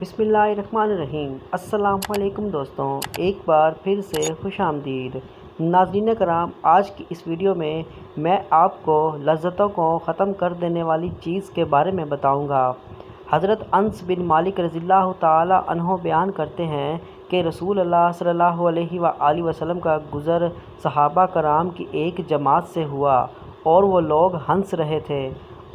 बिस्मिल्लाहिर्रहमानिर्रहीम। अस्सलाम वालेकुम दोस्तों, एक बार फिर से खुश आमदीद। नाज़रीन कराम, आज की इस वीडियो में मैं आपको लज़्ज़तों को ख़त्म कर देने वाली चीज़ के बारे में बताऊंगा। हज़रत अनस बिन मालिक रज़ियल्लाहु ताला अन्हो बयान करते हैं कि रसूल अल्लाह सल्लल्लाहु अलैहि वसल्लम का गुज़र सहाबा कराम की एक जमात से हुआ और वो लोग हंस रहे थे।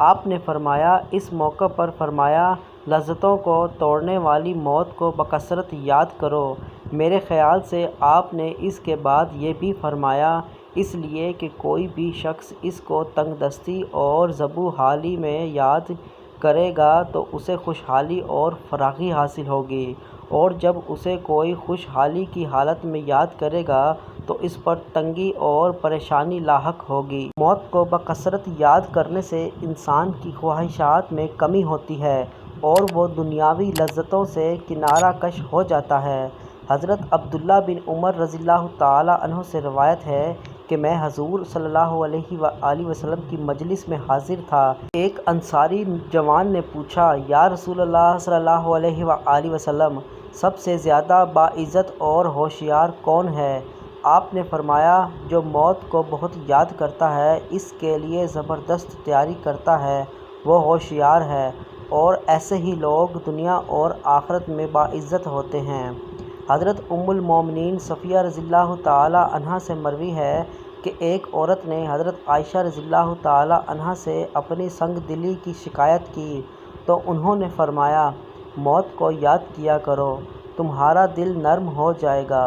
आपने फरमाया, इस मौके पर फरमाया, लज़्ज़तों को तोड़ने वाली मौत को बकसरत याद करो। मेरे ख़याल से आपने इसके बाद ये भी फरमाया, इसलिए कि कोई भी शख्स इसको तंगदस्ती और ज़बू हाली में याद करेगा तो उसे खुशहाली और फरागी हासिल होगी, और जब उसे कोई खुशहाली की हालत में याद करेगा तो इस पर तंगी और परेशानी लाहक होगी। मौत को बकसरत याद करने से इंसान की ख्वाहिशात में कमी होती है और वो दुनियावी लज़्ज़तों से किनारा कश हो जाता है। हज़रत अब्दुल्ला बिन उमर रज़ियल्लाहु ताला अन्हु से रवायत है कि मैं हज़ूर सल्लल्लाहु अलैहि वसल्लम की मजलिस में हाजिर था। एक अंसारी जवान ने पूछा, या रसूलल्लाह सल्लल्लाहु अलैहि वसल्लम, सबसे ज़्यादा बाइज़्ज़त और होशियार कौन है? आपने फरमाया, जो मौत को बहुत याद करता है, इसके लिए ज़बरदस्त तैयारी करता है, वो होशियार है, और ऐसे ही लोग दुनिया और आखिरत में बाइज़्ज़त होते हैं। हज़रत उम्मुल मोमिनीन सफ़िया रज़ियल्लाहु ताला अन्हा से मरवी है कि एक औरत ने हज़रत आयशा रज़ियल्लाहु ताला अन्हा से अपनी संग दिली की शिकायत की तो उन्होंने फरमाया, मौत को याद किया करो, तुम्हारा दिल नर्म हो जाएगा।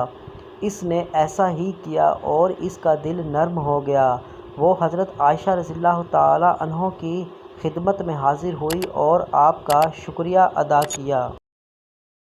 इसने ऐसा ही किया और इसका दिल नर्म हो गया। वो हज़रत आयशा रज़ियल्लाहु ताला अन्हा की खिदमत में हाजिर हुई और आपका शुक्रिया अदा किया।